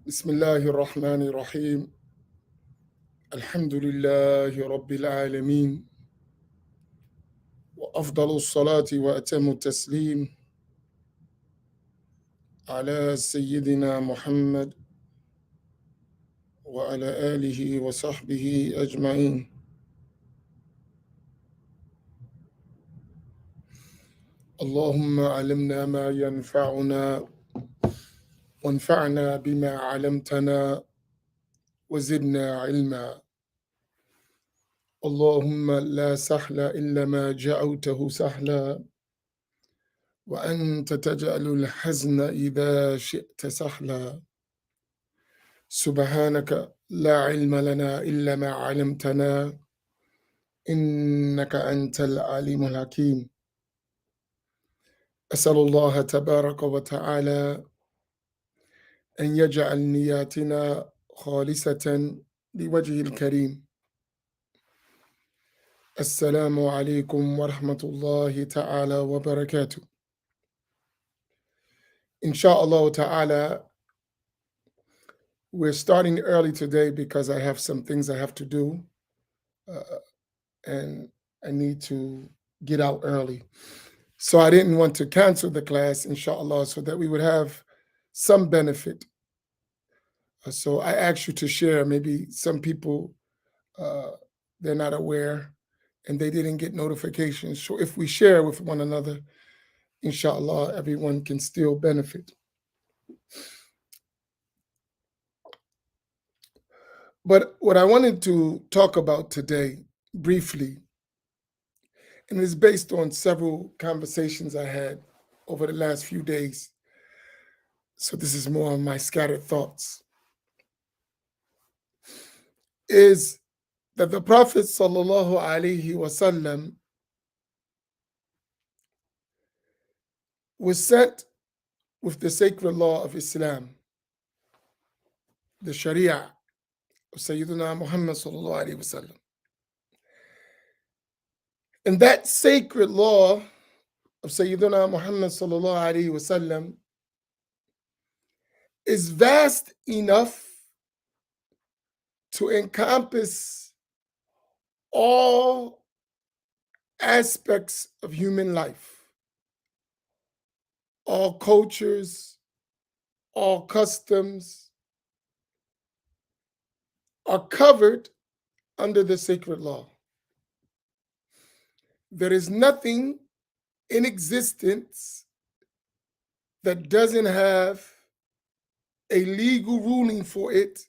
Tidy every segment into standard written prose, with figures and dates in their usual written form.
بسم الله الرحمن الرحيم. الحمد لله رب العالمين، وأفضل الصلاة وأتم التسليم على سيدنا محمد وعلى آله وصحبه أجمعين. اللهم علمنا ما ينفعنا وانفعنا بما علمتنا وزدنا علما. اللهم لا سهل إلا ما جعلته سهلا، وأنت تجعل الحزن إذا شئت سهلا. سبحانك لا علم لنا إلا ما علمتنا، إنك أنت العليم الحكيم. أسأل الله تبارك وتعالى أن يجعل نياتنا خالصة لوجهه الكريم. السلام عليكم ورحمة الله تعالى وبركاته. Inshallah ta'ala, we're starting early today because I have some things I have to do, and I need to get out early. So I didn't want to cancel the class, inshallah, so that we would have some benefit. So I asked you to share. Maybe some people, they're not aware and they didn't get notifications. So if we share with one another, inshallah, everyone can still benefit. But what I wanted to talk about today briefly, and it's based on several conversations I had over the last few days. So this is more of my scattered thoughts, is that the Prophet sallallahu alaihi wasallam was sent with the sacred law of Islam, the Sharia of Sayyidina Muhammad sallallahu alaihi wasallam. And that sacred law of Sayyidina Muhammad sallallahu alaihi wasallam is vast enough to encompass all aspects of human life, all cultures, all customs are covered under the sacred law. There is nothing in existence that doesn't have a legal ruling for it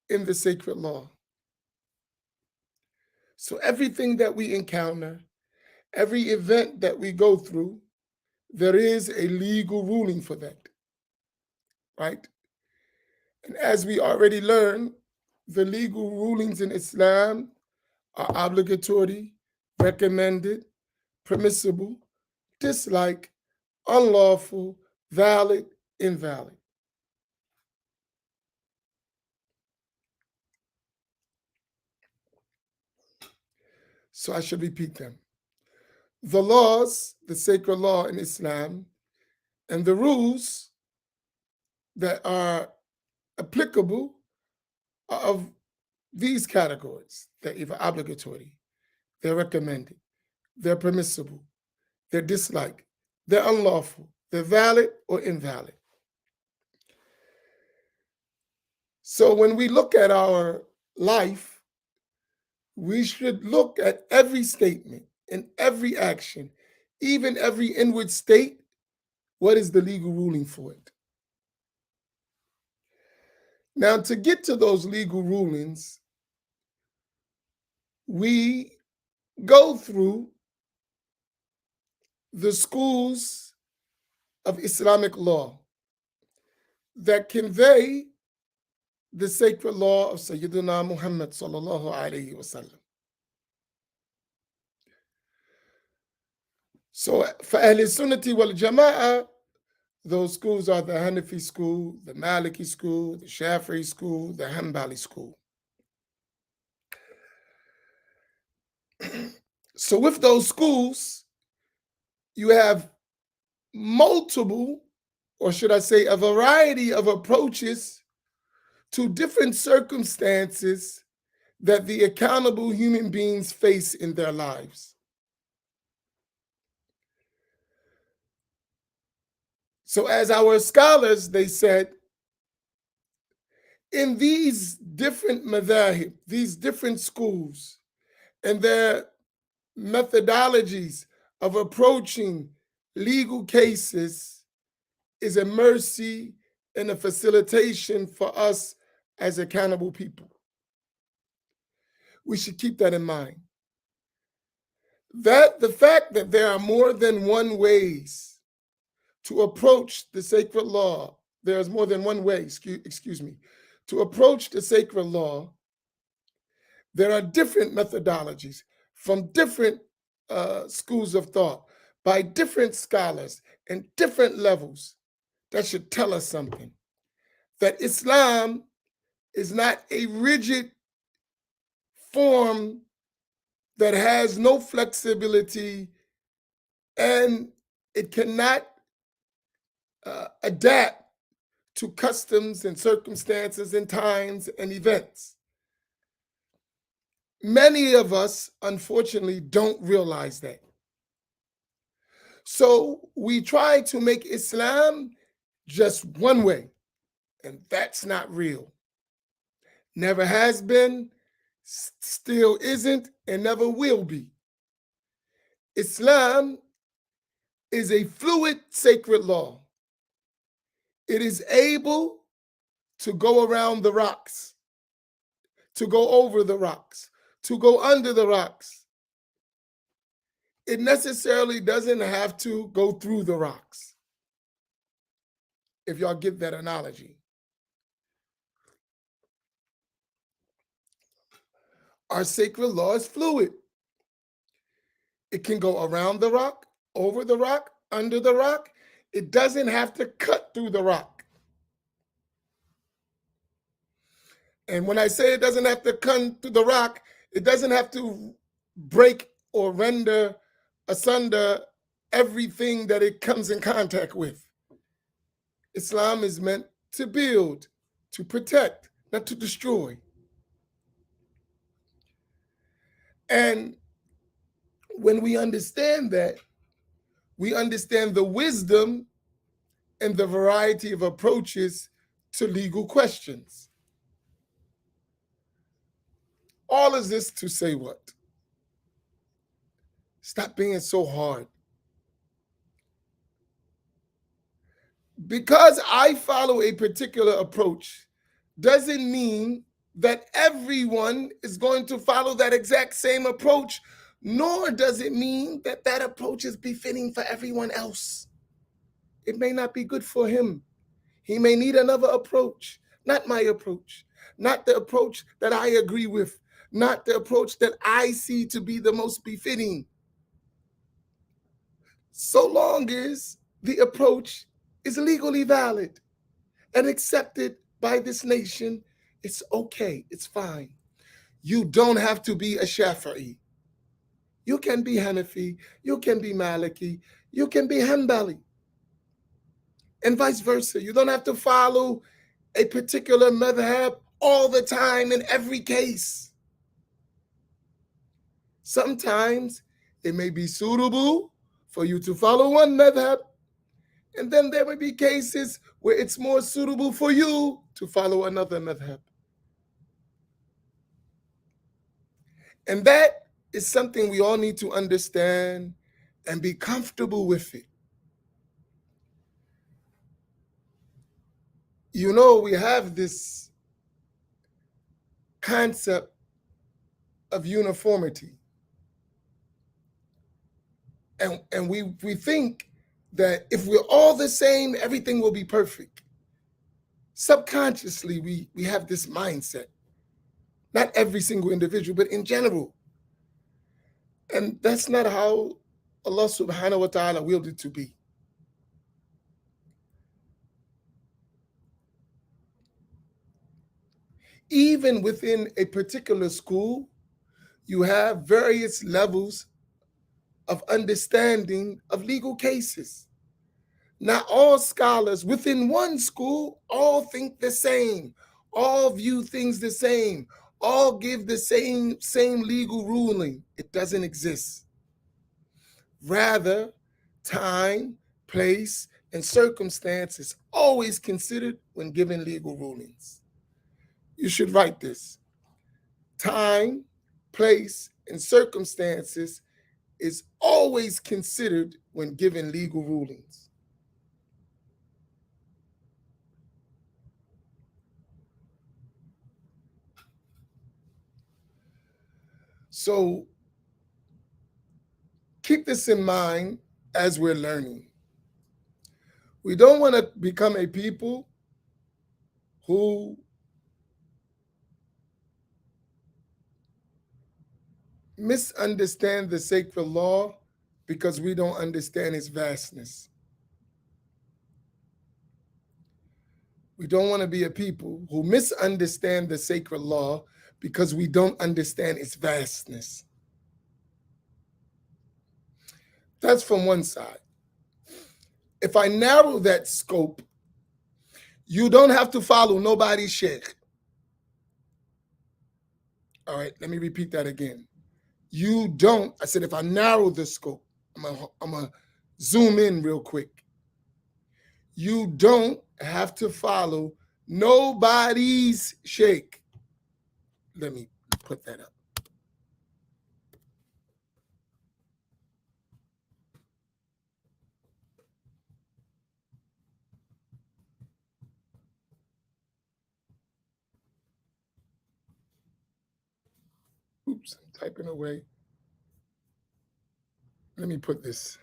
in the sacred law. So everything that we encounter, every event that we go through, there is a legal ruling for that, right? And as we already learned, the legal rulings in Islam are obligatory, recommended, permissible, dislike, unlawful, valid, invalid. So I should repeat them. The laws, the sacred law in Islam, and the rules that are applicable are of these categories. They're either obligatory, they're recommended, they're permissible, they're disliked, they're unlawful, they're valid or invalid. So when we look at our life, we should look at every statement and every action, even every inward state. What is the legal ruling for it? Now, to get to those legal rulings, we go through the schools of Islamic law that convey the sacred law of Sayyidina Muhammad sallallahu alaihi wasallam. So for Ahl Sunnati wal Jama'ah, those schools are the Hanafi school, the Maliki school, the Shafi'i school, the Hanbali school. So with those schools, you have multiple, or should I say a variety of approaches to different circumstances that the accountable human beings face in their lives. So, as our scholars, they said, in these different madhahib, these different schools, and their methodologies of approaching legal cases is a mercy and a facilitation for us as accountable people. We should keep that in mind. That the fact that there are more than one ways to approach the sacred law, there's more than one way, excuse me, to approach the sacred law. There are different methodologies from different schools of thought by different scholars and different levels. That should tell us something. That Islam is not a rigid form that has no flexibility, and it cannot adapt to customs and circumstances and times and events. Many of us, unfortunately, don't realize that. So we try to make Islam just one way, and that's not real. Never has been, still isn't, and never will be. Islam is a fluid sacred law. It is able to go around the rocks, to go over the rocks, to go under the rocks. It necessarily doesn't have to go through the rocks, if y'all get that analogy. Our sacred law is fluid. It can go around the rock, over the rock, under the rock. It doesn't have to cut through the rock. And when I say it doesn't have to come through the rock, it doesn't have to break or render asunder everything that it comes in contact with. Islam is meant to build, to protect, not to destroy. And when we understand that, we understand the wisdom and the variety of approaches to legal questions. All of this to say what? Stop being so hard. Because I follow a particular approach doesn't mean that everyone is going to follow that exact same approach, nor does it mean that that approach is befitting for everyone else. It may not be good for him. He may need another approach, not my approach, not the approach that I agree with, not the approach that I see to be the most befitting. So long as the approach is legally valid and accepted by this nation, it's okay, it's fine. You don't have to be a Shafi'i. You can be Hanafi, you can be Maliki, you can be Hanbali, and vice versa. You don't have to follow a particular madhab all the time in every case. Sometimes it may be suitable for you to follow one madhab, and then there may be cases where it's more suitable for you to follow another madhab. And that is something we all need to understand and be comfortable with it. You know, we have this concept of uniformity. And we think that if we're all the same, everything will be perfect. Subconsciously, we have this mindset. Not every single individual, but in general. And that's not how Allah subhanahu wa ta'ala willed it to be. Even within a particular school, you have various levels of understanding of legal cases. Not all scholars within one school all think the same, all view things the same, all give the same legal ruling. It doesn't exist. Rather, time, place, and circumstance is always considered when giving legal rulings. You should write this. Time, place, and circumstances is always considered when giving legal rulings. So keep this in mind as we're learning. We don't want to become a people who misunderstand the sacred law because we don't understand its vastness. We don't want to be a people who misunderstand the sacred law because we don't understand its vastness. That's from one side. If I narrow that scope, you don't have to follow nobody's sheikh. All right, let me repeat that again. You don't, I said, if I narrow the scope, I'm gonna zoom in real quick. You don't have to follow nobody's sheikh. Let me put that up. Oops, I'm typing away. Let me put this.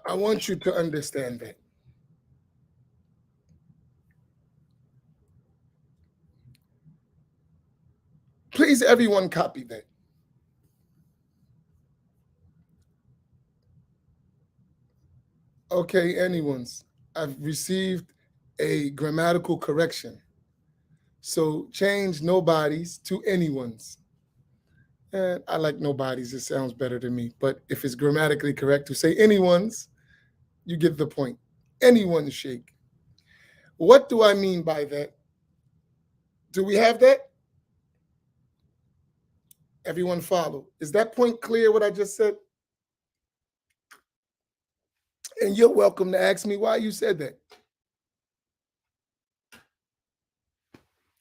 I want you to understand that. Please, everyone, copy that. Okay, anyone's. I've received a grammatical correction. So change nobody's to anyone's. And I like nobody's, it sounds better to me. But if it's grammatically correct to say anyone's, you get the point. Anyone's sheikh. What do I mean by that? Do we have that? Everyone follow. Is that point clear what I just said? And you're welcome to ask me why you said that.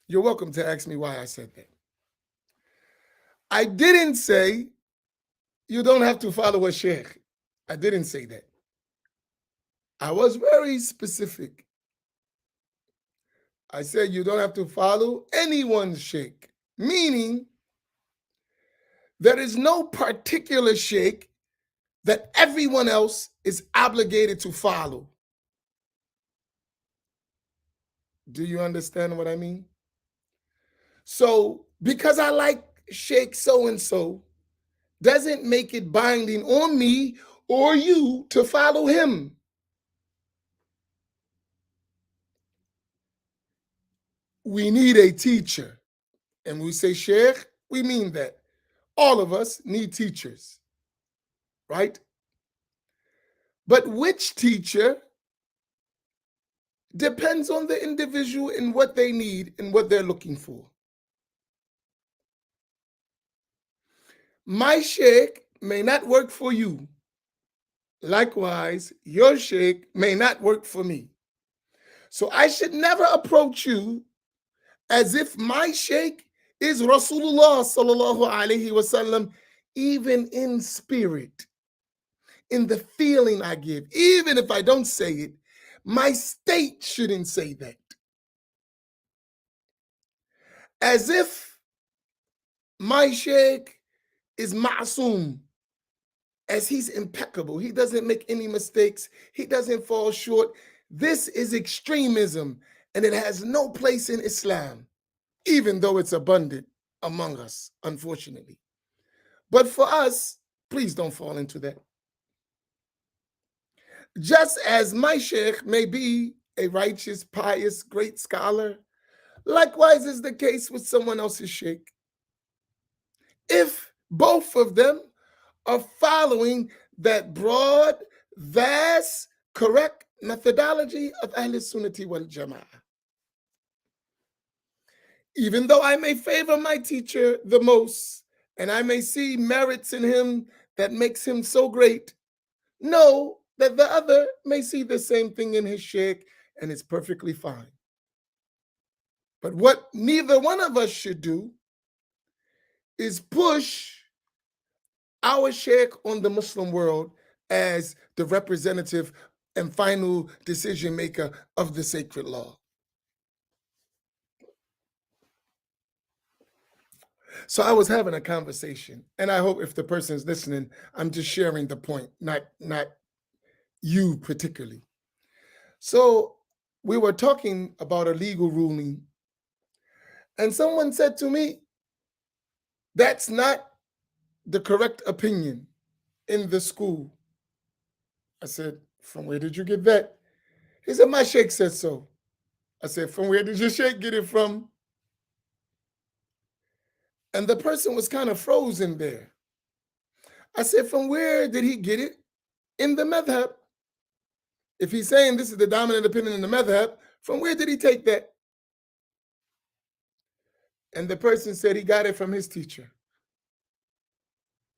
You're welcome to ask me why I said that. I didn't say you don't have to follow a sheikh. I didn't say that. I was very specific. I said you don't have to follow anyone's sheikh, meaning there is no particular sheikh that everyone else is obligated to follow. Do you understand what I mean? So, because I like sheikh so and so, doesn't make it binding on me or you to follow him. We need a teacher. And we say sheikh, we mean that. All of us need teachers, right? But which teacher depends on the individual and what they need and what they're looking for. My sheikh may not work for you. Likewise, your sheikh may not work for me. So I should never approach you as if my sheikh is Rasulullah sallallahu alaihi wasallam, even in spirit, in the feeling I give. Even if I don't say it, my state shouldn't say that. As if my sheikh is ma'soom, as he's impeccable. He doesn't make any mistakes. He doesn't fall short. This is extremism, and it has no place in Islam, even though it's abundant among us, unfortunately. But for us, please don't fall into that. Just as my sheikh may be a righteous, pious, great scholar, likewise is the case with someone else's sheikh. If both of them are following that broad, vast, correct methodology of Ahl Sunnati wal Jama'ah. Even though I may favor my teacher the most, and I may see merits in him that makes him so great, know that the other may see the same thing in his sheikh, and it's perfectly fine. But what neither one of us should do is push our sheikh on the Muslim world as the representative and final decision maker of the sacred law. So I was having a conversation, and I hope if the person is listening, I'm just sharing the point, not you particularly. So we were talking about a legal ruling, and someone said to me, that's not the correct opinion in the school. I said, from where did you get that? He said, my sheikh said so. I said, from where did your sheikh get it from? And the person was kind of frozen there. I said, from where did he get it? In the madhab. If he's saying this is the dominant opinion in the madhab, from where did he take that? And the person said he got it from his teacher.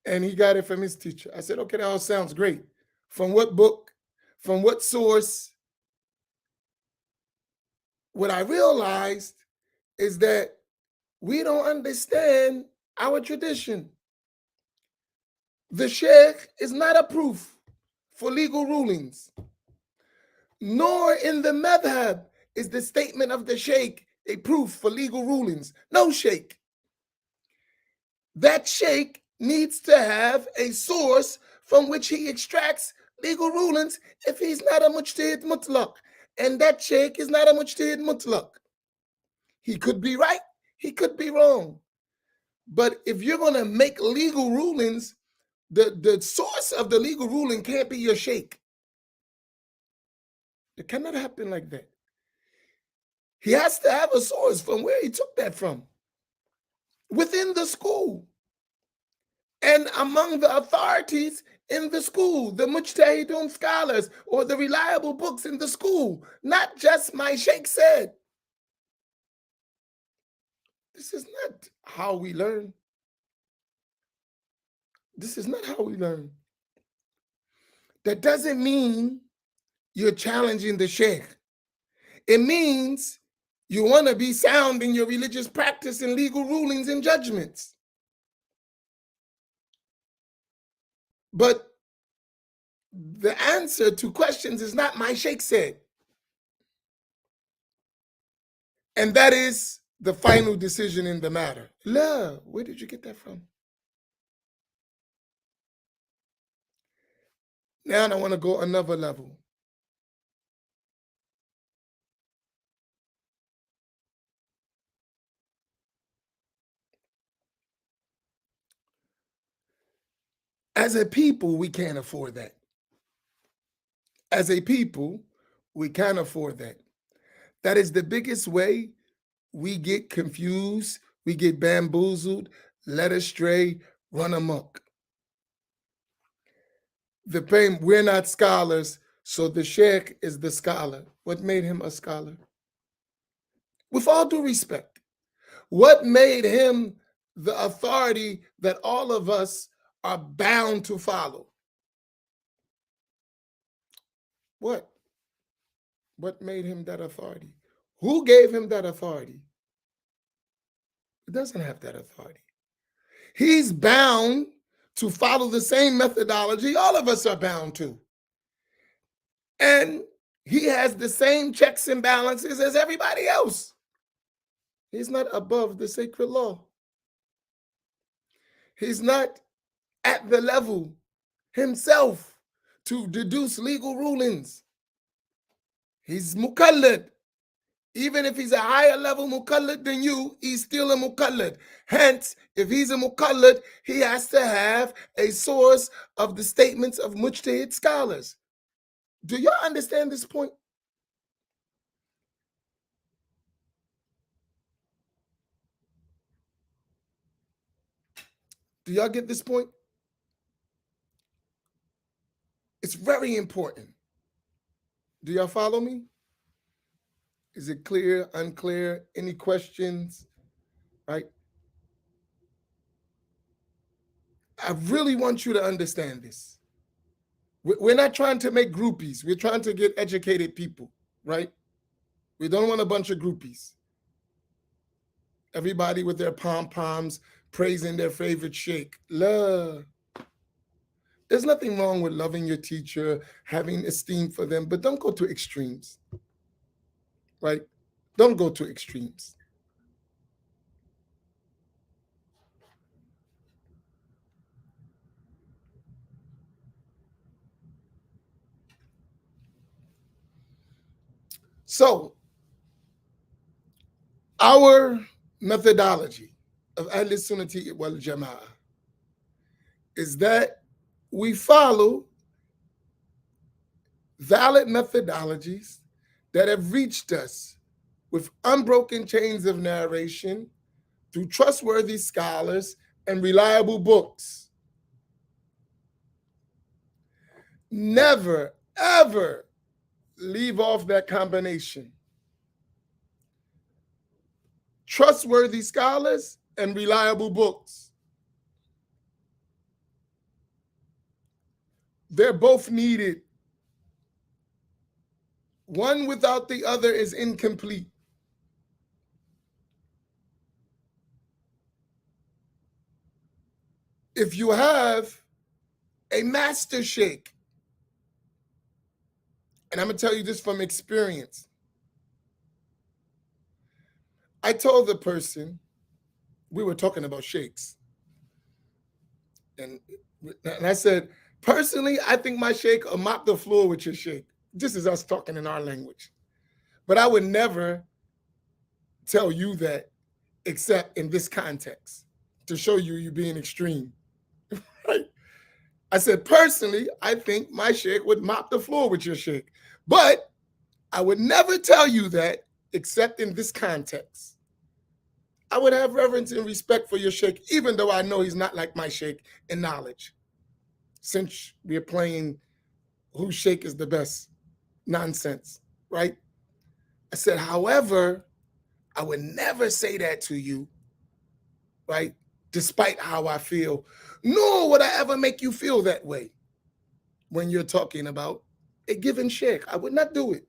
And he got it from his teacher. I said, okay, that all sounds great. From what book? From what source? What I realized is that we don't understand our tradition. The sheikh is not a proof for legal rulings, nor in the madhab is the statement of the sheikh a proof for legal rulings. No sheikh. That sheikh needs to have a source from which he extracts legal rulings if he's not a mujtahid mutlaq. And that sheikh is not a mujtahid mutlaq. He could be right, he could be wrong. But if you're going to make legal rulings, the source of the legal ruling can't be your sheikh. It cannot happen like that. He has to have a source from where he took that from. Within the school. And among the authorities in the school, the mujtahidun scholars or the reliable books in the school, not just my sheikh said. This is not how we learn. This is not how we learn. That doesn't mean you're challenging the sheikh. It means you want to be sound in your religious practice and legal rulings and judgments. But the answer to questions is not my sheikh said. And that is the final decision in the matter. La, where did you get that from? Now I want to go another level. As a people, we can't afford that. As a people, we can't afford that. That is the biggest way we get confused, we get bamboozled, led astray, run amok. We're not scholars, so the sheikh is the scholar. What made him a scholar? With all due respect, what made him the authority that all of us are bound to follow? What? What made him that authority? Who gave him that authority? He doesn't have that authority. He's bound to follow the same methodology all of us are bound to. And he has the same checks and balances as everybody else. He's not above the sacred law. He's not at the level himself to deduce legal rulings. He's mukallad. Even if he's a higher level mukallad than you, he's still a mukallad. Hence, if he's a mukallad, he has to have a source of the statements of mujtahid scholars. Do y'all understand this point? Do y'all get this point? It's very important. Do y'all follow me? Is it clear, unclear? Any questions? Right? I really want you to understand this. We're not trying to make groupies. We're trying to get educated people, right? We don't want a bunch of groupies. Everybody with their pom-poms praising their favorite sheikh. Love. There's nothing wrong with loving your teacher, having esteem for them, but don't go to extremes, right? Don't go to extremes. So, our methodology of Ahl Sunnati wal Jama'ah is that we follow valid methodologies that have reached us with unbroken chains of narration through trustworthy scholars and reliable books. Never, ever leave off that combination. Trustworthy scholars and reliable books. They're both needed. One without the other is incomplete. If you have a master sheikh, and I'm going to tell you this from experience, I told the person, we were talking about sheikhs, and I said, personally, I think my sheikh will mop the floor with your sheikh. This is us talking in our language. But I would never tell you that except in this context to show you being extreme. Right? I said, personally, I think my sheikh would mop the floor with your sheikh. But I would never tell you that except in this context. I would have reverence and respect for your sheikh, even though I know he's not like my sheikh in knowledge. Since we're playing whose sheikh is the best nonsense, right? I said, however, I would never say that to you, right? Despite how I feel, nor would I ever make you feel that way when you're talking about a given sheikh. I would not do it.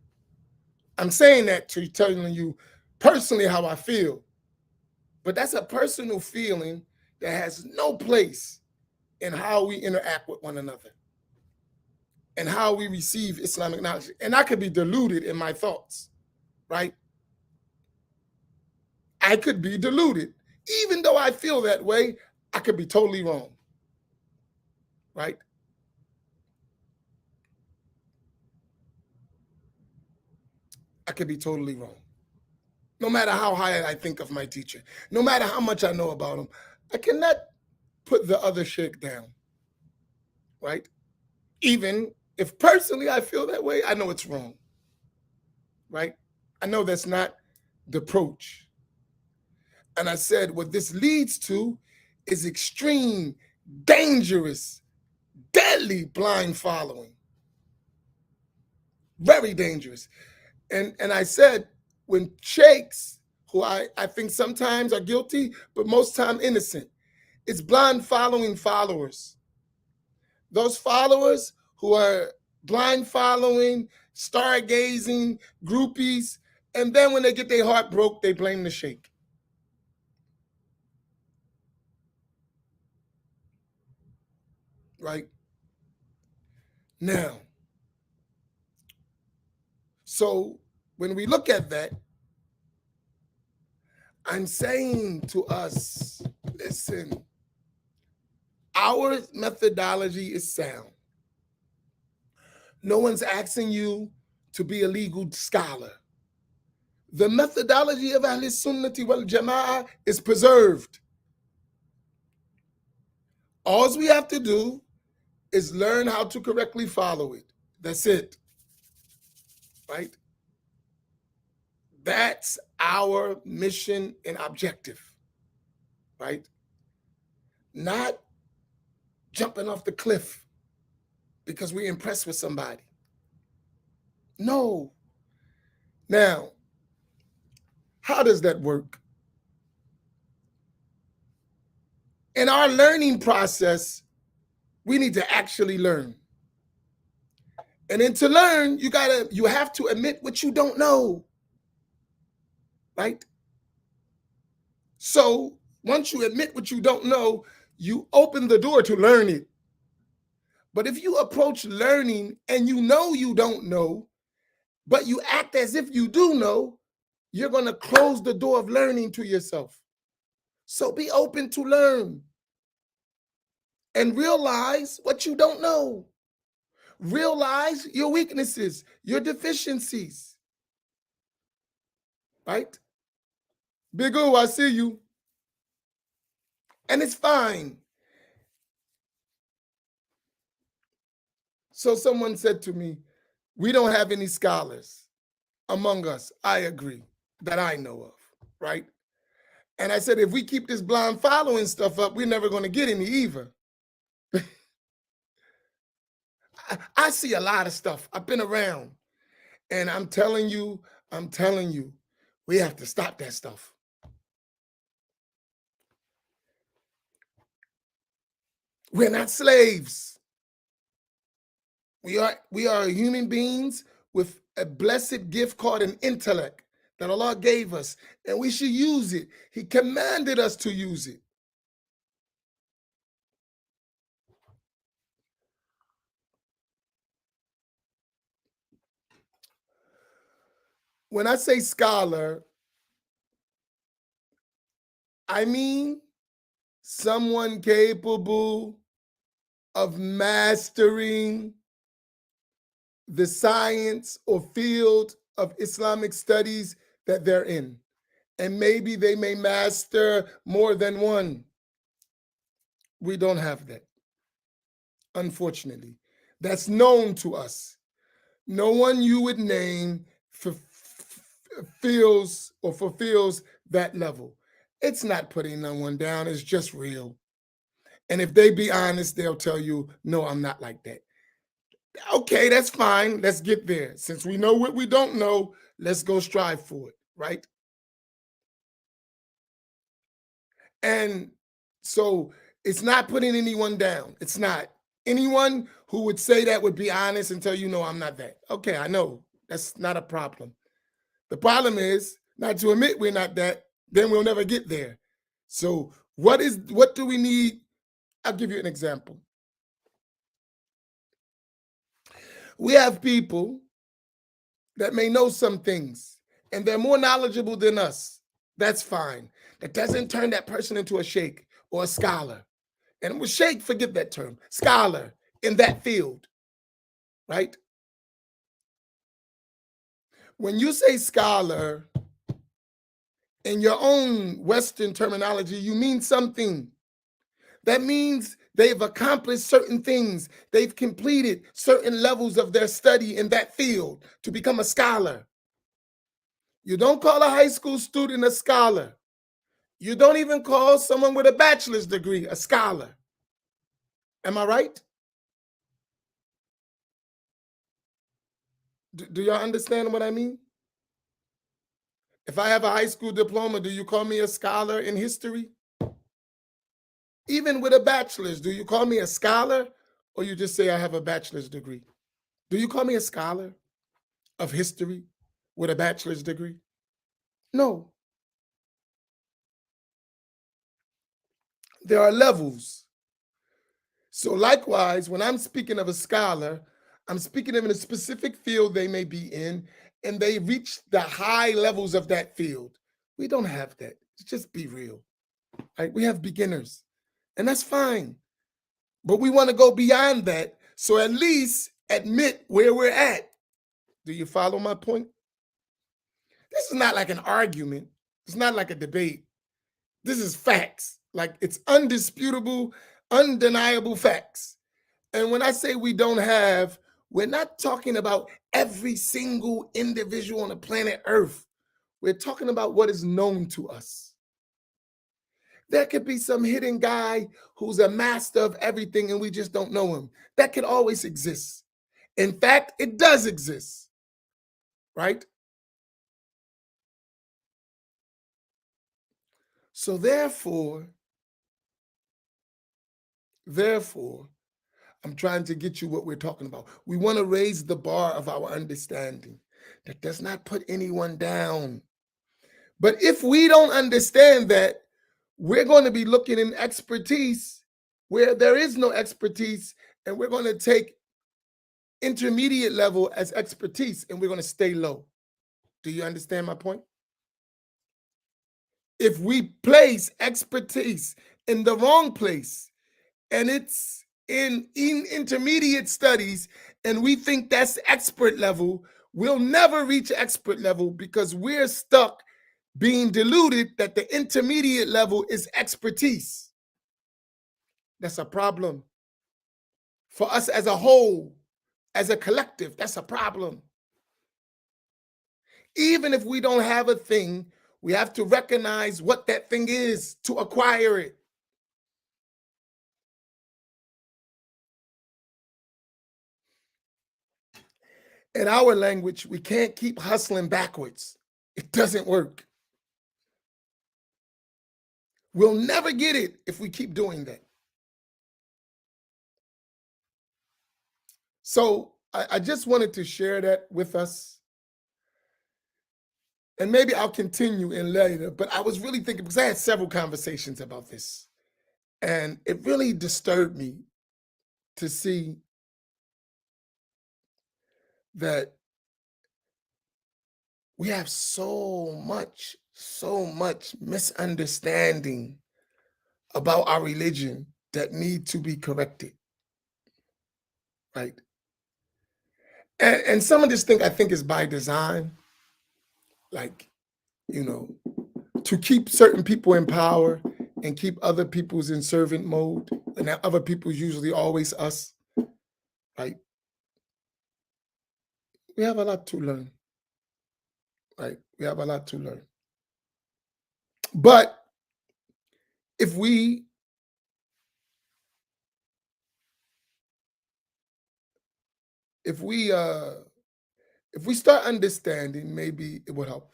I'm saying that to telling you personally how I feel, but that's a personal feeling that has no place in how we interact with one another and how we receive Islamic knowledge. And I could be deluded in my thoughts, right? I could be deluded. Even though I feel that way, I could be totally wrong, right? I could be totally wrong. No matter how high I think of my teacher, no matter how much I know about him, I cannot put the other sheikh down, right? Even if personally I feel that way, I know it's wrong, right? I know that's not the approach. And I said, what this leads to is extreme, dangerous, deadly blind following. Very dangerous. And I said, when sheikhs, who I think sometimes are guilty, but most time innocent, it's blind following followers. Those followers who are blind following, stargazing, groupies, and then when they get their heart broke, they blame the sheikh. Right? Now, so when we look at that, I'm saying to us, listen, our methodology is sound. No one's asking you to be a legal scholar. The methodology of Ahl Sunnati wal Jama'ah is preserved. All we have to do is learn how to correctly follow it. That's it. right? That's our mission and objective, right? Not jumping off the cliff because we're impressed with somebody. No. Now, how does that work? In our learning process, we need to actually learn. And then to learn, you have to admit what you don't know. Right? So once you admit what you don't know, you open the door to learn it. But if you approach learning and you don't know, but you act as if you do know, you're going to close the door of learning to yourself. So be open to learn and realize what you don't know. Realize your weaknesses, your deficiencies. Right? Big O, I see you. And it's fine. So someone said to me, we don't have any scholars among us. I agree, that I know of, right? And I said, if we keep this blind following stuff up, we're never going to get any either. I see a lot of stuff. I've been around. And I'm telling you, we have to stop that stuff. We're not slaves. We are human beings with a blessed gift called an intellect that Allah gave us, and we should use it. He commanded us to use it. When I say scholar, I mean someone capable of mastering the science or field of Islamic studies that they're in. And maybe they may master more than one. We don't have that, unfortunately. That's known to us. No one you would name feels or fulfills that level. It's not putting no one down, it's just real. And if they be honest, they'll tell you, no, I'm not like that. Okay, that's fine. Let's get there. Since we know what we don't know, let's go strive for it, right? And so it's not putting anyone down. It's not. Anyone who would say that would be honest and tell you, no, I'm not that. Okay, I know. That's not a problem. The problem is not to admit we're not that, then we'll never get there. So what do we need? I'll give you an example. We have people that may know some things and they're more knowledgeable than us. That's fine. That doesn't turn that person into a sheikh or a scholar. And with sheikh, forget that term, scholar in that field, right? When you say scholar, in your own Western terminology, you mean something. That means they've accomplished certain things. They've completed certain levels of their study in that field to become a scholar. You don't call a high school student a scholar. You don't even call someone with a bachelor's degree a scholar. Am I right? Do y'all understand what I mean? If I have a high school diploma, do you call me a scholar in history? Even with a bachelor's, do you call me a scholar or you just say I have a bachelor's degree? Do you call me a scholar of history with a bachelor's degree? No. There are levels. So likewise, when I'm speaking of a scholar, I'm speaking of in a specific field they may be in, and they reach the high levels of that field. We don't have that. Just be real. Right? We have beginners, and that's fine. But we want to go beyond that. So at least admit where we're at. Do you follow my point? This is not like an argument. It's not like a debate. This is facts. Like it's undisputable, undeniable facts. And when I say we don't have, We're not talking about every single individual on the planet Earth. We're talking about what is known to us. There could be some hidden guy who's a master of everything and we just don't know him. That could always exist. In fact, it does exist, right? So therefore, I'm trying to get you what we're talking about. We want to raise the bar of our understanding. That does not put anyone down. But if we don't understand that, we're going to be looking in expertise where there is no expertise, and we're going to take intermediate level as expertise, and we're going to stay low. Do you understand my point? If we place expertise in the wrong place and it's in intermediate studies and we think that's expert level, we'll never reach expert level because we're stuck being deluded that the intermediate level is expertise. That's a problem. For us as a whole, as a collective, that's a problem. Even if we don't have a thing, we have to recognize what that thing is to acquire it. In our language, we can't keep hustling backwards. It doesn't work. We'll never get it if we keep doing that. So I just wanted to share that with us. And maybe I'll continue in later, but I was really thinking, because I had several conversations about this, and it really disturbed me to see that we have so much misunderstanding about our religion that need to be corrected, right? And some of this thing I think is by design, like, you know, to keep certain people in power and keep other people's in servant mode. And that other people's usually always us, right? We have a lot to learn, right? We have a lot to learn. But if we if we uh if we start understanding, maybe it would help.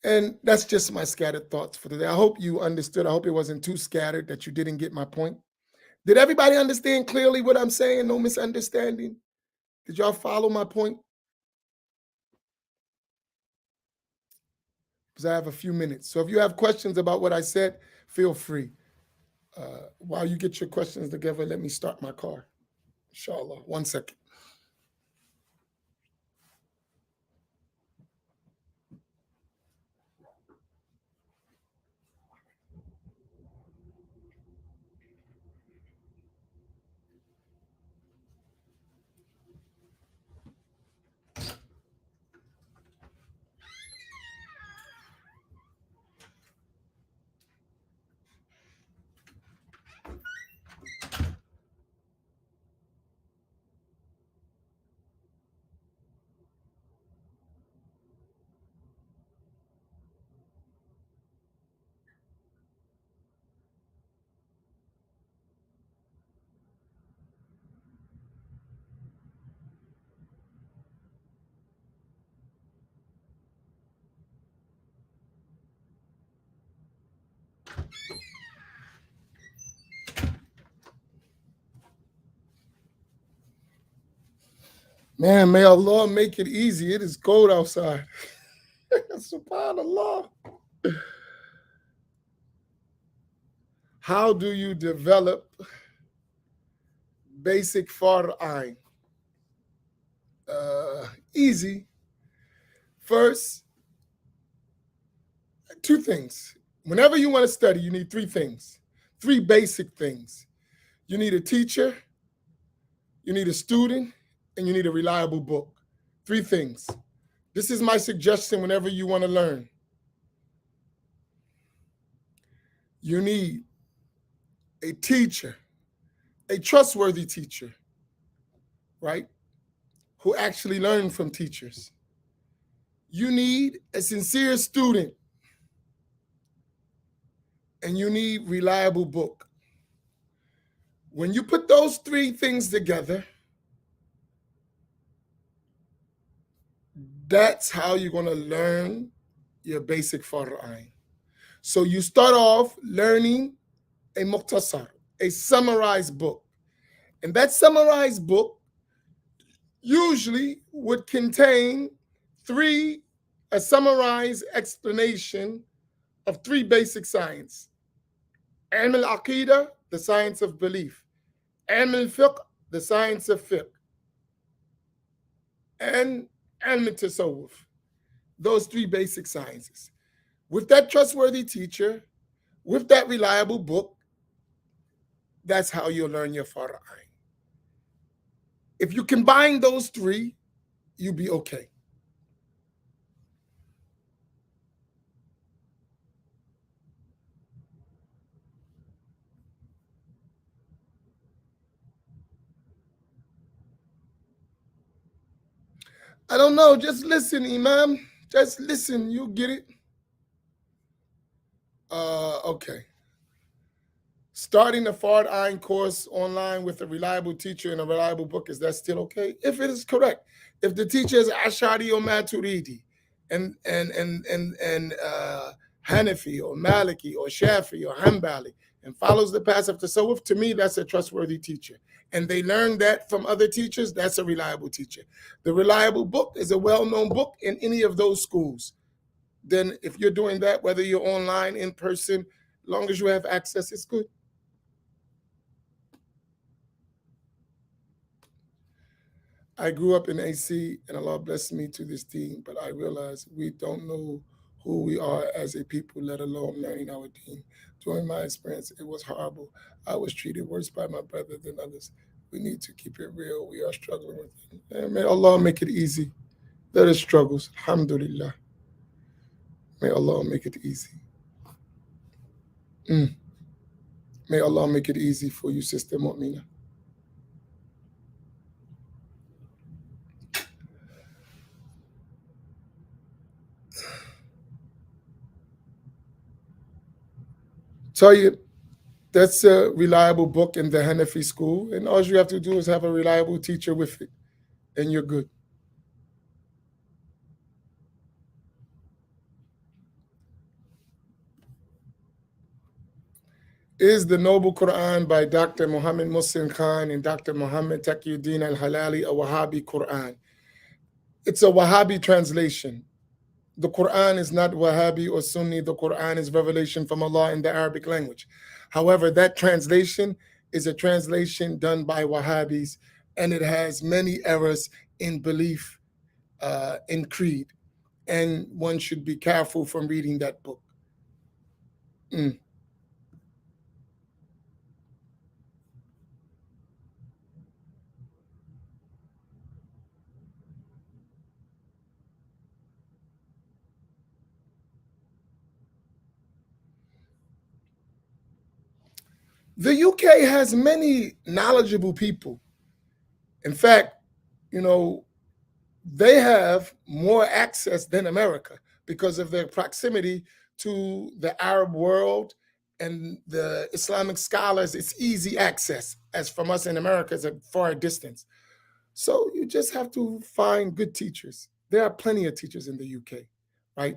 And that's just my scattered thoughts for today. I hope you understood. I hope it wasn't too scattered that you didn't get my point. Did everybody understand clearly what I'm saying? No misunderstanding? Did y'all follow my point? Because I have a few minutes. So if you have questions about what I said, feel free. While you get your questions together, let me start my car. Inshallah. 1 second. Man, may Allah make it easy. It is cold outside. SubhanAllah. How do you develop basic far'ain? Easy. First, two things. Whenever you want to study, you need three things, three basic things. You need a teacher, you need a student, and you need a reliable book. Three things. This is my suggestion whenever you want to learn. You need a teacher, a trustworthy teacher, right? who actually learn from teachers. You need a sincere student, and you need reliable book. When you put those three things together, that's how you're going to learn your basic Fara'ain. So you start off learning a muqtasar, a summarized book. And that summarized book usually would contain three, a summarized explanation of three basic science. Ilm al-Aqidah, the science of belief. Ilm al-Fiqh, the science of fiqh. And Ilm al-Tasawwuf, those three basic sciences. With that trustworthy teacher, with that reliable book, that's how you'll learn your Fara'ain. If you combine those three, you'll be okay. I don't know. Just listen, Imam. Just listen. You'll get it. Okay. Starting a Fard Ein course online with a reliable teacher and a reliable book, is that still okay? If it is correct. If the teacher is Ashari or Maturidi and Hanafi or Maliki or Shafi or Hanbali and follows the path of Tasawwuf, to me, that's a trustworthy teacher. And they learn that from other teachers, that's a reliable teacher. The reliable book is a well-known book in any of those schools. Then if you're doing that, whether you're online, in person, as long as you have access, it's good. I grew up in AC and Allah blessed me to this deen, but I realized we don't know who we are as a people, let alone learning our deen. During my experience, it was horrible. I was treated worse by my brother than others. We need to keep it real. We are struggling with it. And may Allah make it easy. There are struggles. Alhamdulillah. May Allah make it easy. Mm. May Allah make it easy for you, Sister Mu'mina. Tell you, that's a reliable book in the Hanafi school, and all you have to do is have a reliable teacher with it, and you're good. Is the Noble Quran by Dr. Muhammad Muslim Khan and Dr. Muhammad Taqiyuddin al-Halali a Wahhabi Quran? It's a Wahhabi translation. The Quran is not Wahhabi or Sunni. The Quran is revelation from Allah in the Arabic language. However, that translation is a translation done by Wahhabis, and it has many errors in belief, in creed, and one should be careful from reading that book. Mm. The UK has many knowledgeable people. In fact, you know, they have more access than America because of their proximity to the Arab world and the Islamic scholars. It's easy access, as from us in America, it's a far distance. So you just have to find good teachers. There are plenty of teachers in the UK, right,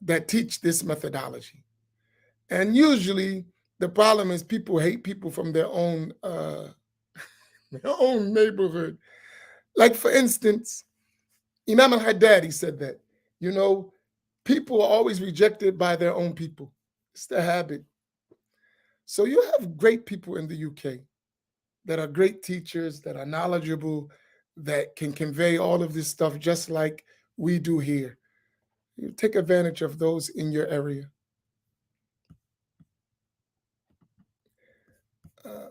that teach this methodology. And usually the problem is people hate people from their own their own neighborhood. Like for instance, Imam al-Haddadi said that, you know, people are always rejected by their own people. It's the habit. So you have great people in the UK that are great teachers, that are knowledgeable, that can convey all of this stuff just like we do here. You take advantage of those in your area. Uh,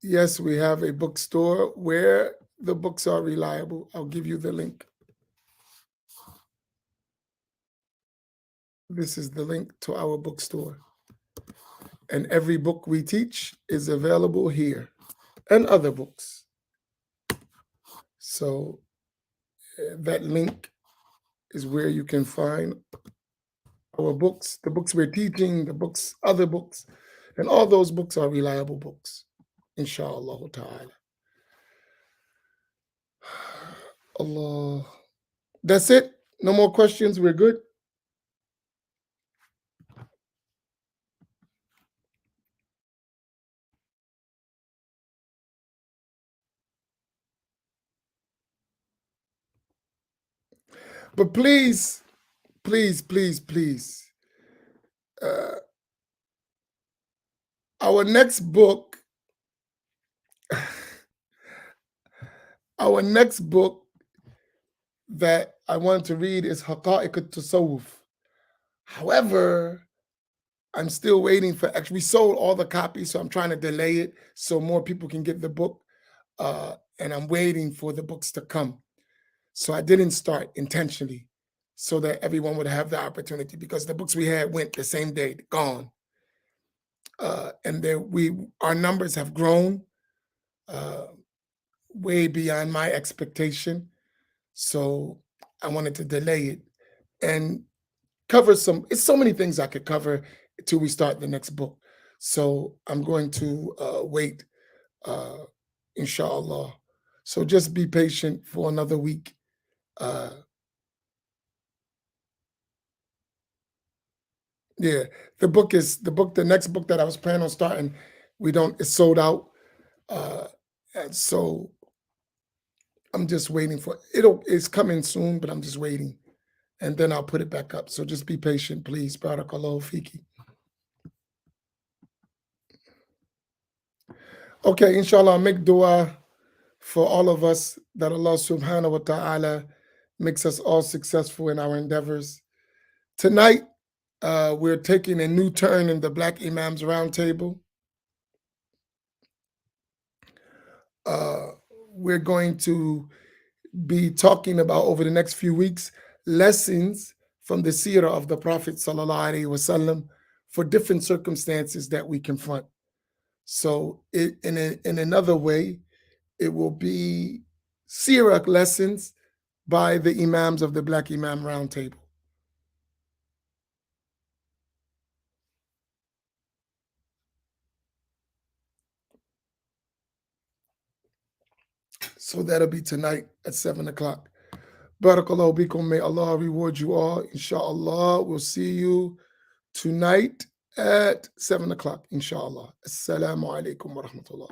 yes, we have a bookstore where the books are reliable. I'll give you the link. This is the link to our bookstore. And every book we teach is available here and other books. So that link is where you can find our books, the books we're teaching, the books, other books, and all those books are reliable books, inshallah ta'ala. Allah. That's it. No more questions. We're good. But please, please, please, please, our next book, our next book that I want to read is Haqa'iq al-Tasawwuf. However, I'm still waiting for, actually, we sold all the copies, so I'm trying to delay it so more people can get the book. And I'm waiting for the books to come. So I didn't start intentionally so that everyone would have the opportunity, because the books we had went the same day, gone. And our numbers have grown way beyond my expectation. So I wanted to delay it and cover it's so many things I could cover until we start the next book. So I'm going to wait, inshallah. So just be patient for another week. Yeah, the next book that I was planning on starting, it's sold out. And so I'm just waiting it's coming soon, but I'm just waiting. And then I'll put it back up. So just be patient, please. Barakallahu fiki. Okay, inshallah, I'll make dua for all of us that Allah subhanahu wa ta'ala makes us all successful in our endeavors. Tonight, we're taking a new turn in the Black Imams Roundtable. We're going to be talking about, over the next few weeks, lessons from the seerah of the Prophet sallallahu alaihi wasallam for different circumstances that we confront. So in another way, it will be seerah lessons by the Imams of the Black Imam Roundtable. So that'll be tonight at 7 o'clock. Barakallahu bikum. May Allah reward you all. Inshallah, we'll see you tonight at 7 o'clock. Inshallah. Assalamu alaikum wa rahmatullah.